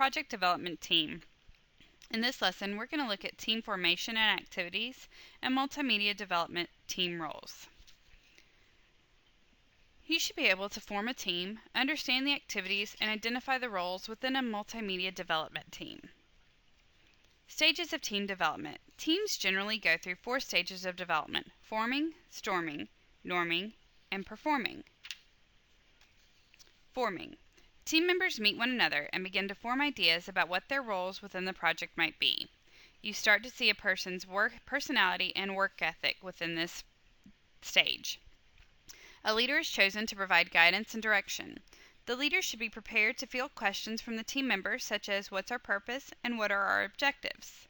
project development team. In this lesson, we're going to look at team formation and activities and multimedia development team roles. You should be able to form a team, understand the activities, and identify the roles within a multimedia development team. Stages of team development. Teams generally go through 4 stages of development: forming, storming, norming, and performing. Forming. Team members meet one another and begin to form ideas about what their roles within the project might be. You start to see a person's personality and work ethic within this stage. A leader is chosen to provide guidance and direction. The leader should be prepared to field questions from the team members such as, what's our purpose and what are our objectives?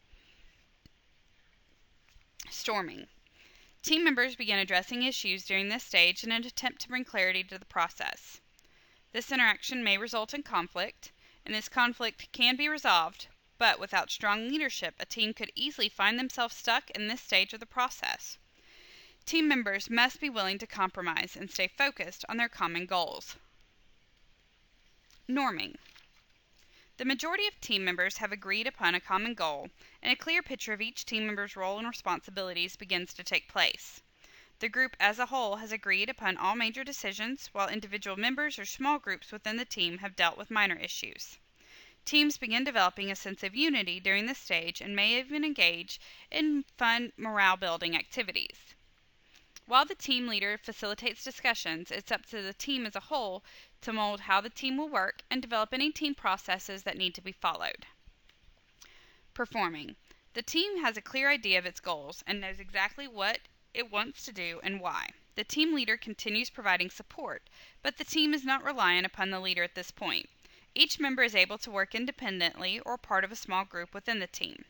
Storming. Team members begin addressing issues during this stage in an attempt to bring clarity to the process. This interaction may result in conflict, and this conflict can be resolved, but without strong leadership, a team could easily find themselves stuck in this stage of the process. Team members must be willing to compromise and stay focused on their common goals. Norming. The majority of team members have agreed upon a common goal, and a clear picture of each team member's role and responsibilities begins to take place. The group as a whole has agreed upon all major decisions, while individual members or small groups within the team have dealt with minor issues. Teams begin developing a sense of unity during this stage and may even engage in fun morale-building activities. While the team leader facilitates discussions, it's up to the team as a whole to mold how the team will work and develop any team processes that need to be followed. Performing. The team has a clear idea of its goals and knows exactly what it wants to do and why. The team leader continues providing support, but the team is not reliant upon the leader at this point. Each member is able to work independently or part of a small group within the team.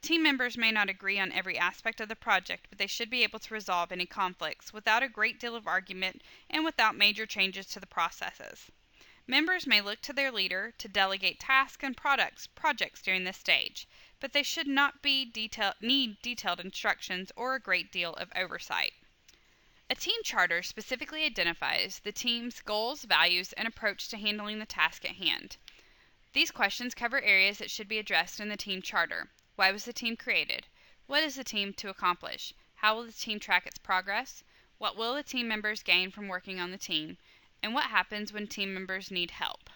Team members may not agree on every aspect of the project, but they should be able to resolve any conflicts without a great deal of argument and without major changes to the processes. Members may look to their leader to delegate tasks and projects during this stage, but they should not need detailed instructions or a great deal of oversight. A team charter specifically identifies the team's goals, values, and approach to handling the task at hand. These questions cover areas that should be addressed in the team charter. Why was the team created? What is the team to accomplish? How will the team track its progress? What will the team members gain from working on the team? And what happens when team members need help?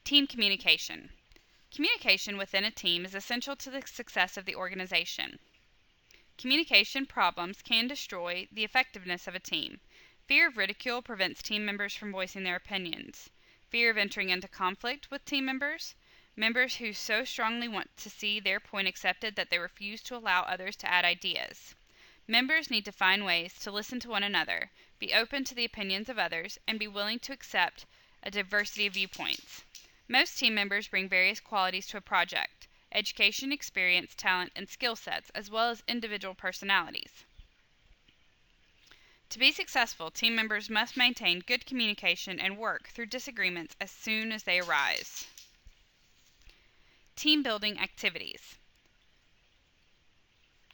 Team communication. Communication within a team is essential to the success of the organization. Communication problems can destroy the effectiveness of a team. Fear of ridicule prevents team members from voicing their opinions. Fear of entering into conflict with team members. Members who so strongly want to see their point accepted that they refuse to allow others to add ideas. Members need to find ways to listen to one another, be open to the opinions of others, and be willing to accept a diversity of viewpoints. Most team members bring various qualities to a project: education, experience, talent, and skill sets, as well as individual personalities. To be successful, team members must maintain good communication and work through disagreements as soon as they arise. Team building activities.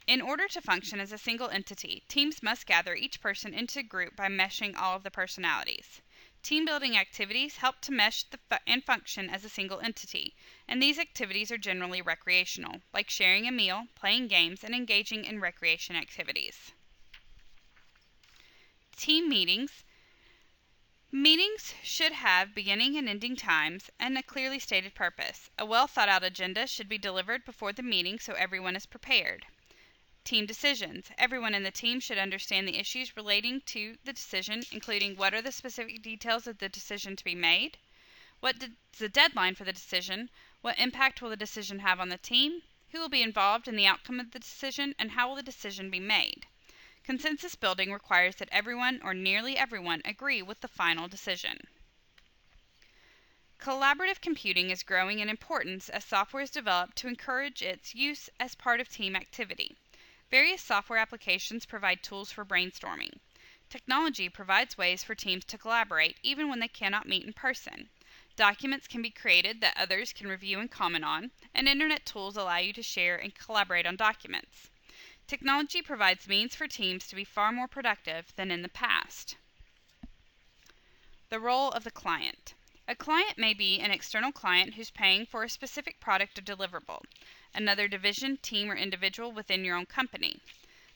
In order to function as a single entity, teams must gather each person into a group by meshing all of the personalities. Team building activities help to mesh and function as a single entity, and these activities are generally recreational, like sharing a meal, playing games, and engaging in recreation activities. Team meetings. Meetings should have beginning and ending times and a clearly stated purpose. A well thought out agenda should be delivered before the meeting so everyone is prepared. Team decisions. Everyone in the team should understand the issues relating to the decision, including what are the specific details of the decision to be made, what is the deadline for the decision, what impact will the decision have on the team, who will be involved in the outcome of the decision, and how will the decision be made. Consensus building requires that everyone or nearly everyone agree with the final decision. Collaborative computing is growing in importance as software is developed to encourage its use as part of team activity. Various software applications provide tools for brainstorming. Technology provides ways for teams to collaborate even when they cannot meet in person. Documents can be created that others can review and comment on, and internet tools allow you to share and collaborate on documents. Technology provides means for teams to be far more productive than in the past. The role of the client. A client may be an external client who's paying for a specific product or deliverable, another division, team, or individual within your own company.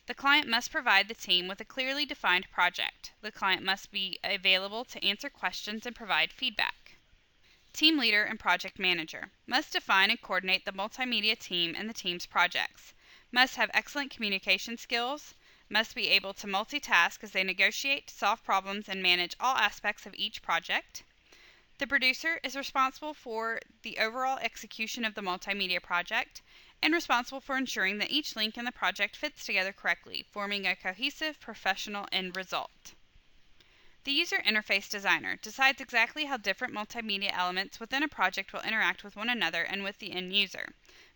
The client must provide the team with a clearly defined project. The client must be available to answer questions and provide feedback. Team leader and project manager must define and coordinate the multimedia team and the team's projects, must have excellent communication skills, must be able to multitask as they negotiate, solve problems, and manage all aspects of each project. The producer is responsible for the overall execution of the multimedia project and responsible for ensuring that each link in the project fits together correctly, forming a cohesive, professional end result. The user interface designer decides exactly how different multimedia elements within a project will interact with one another and with the end user.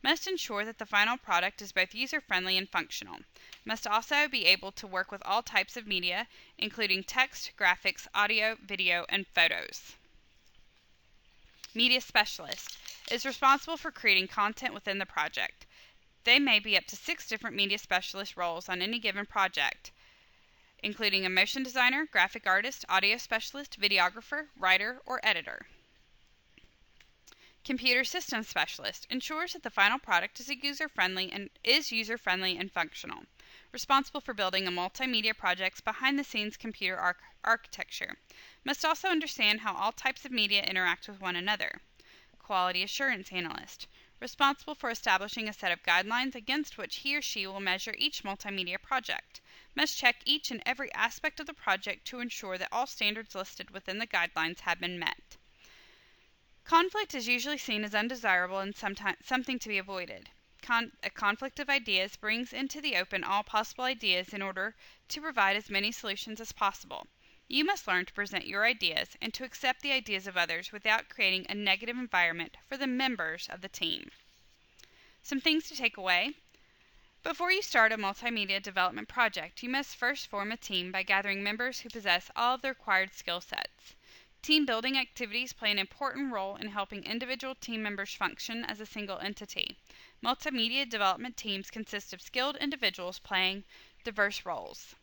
Must ensure that the final product is both user-friendly and functional. Must also be able to work with all types of media, including text, graphics, audio, video, and photos. Media specialist is responsible for creating content within the project. They may be up to 6 different media specialist roles on any given project, including a motion designer, graphic artist, audio specialist, videographer, writer, or editor. Computer systems specialist ensures that the final product is user-friendly and functional. Responsible for building a multimedia project's behind-the-scenes computer architecture. Must also understand how all types of media interact with one another. Quality assurance analyst. Responsible for establishing a set of guidelines against which he or she will measure each multimedia project. Must check each and every aspect of the project to ensure that all standards listed within the guidelines have been met. Conflict is usually seen as undesirable and something to be avoided. A conflict of ideas brings into the open all possible ideas in order to provide as many solutions as possible. You must learn to present your ideas and to accept the ideas of others without creating a negative environment for the members of the team. Some things to take away. Before you start a multimedia development project, you must first form a team by gathering members who possess all of the required skill sets. Team building activities play an important role in helping individual team members function as a single entity. Multimedia development teams consist of skilled individuals playing diverse roles.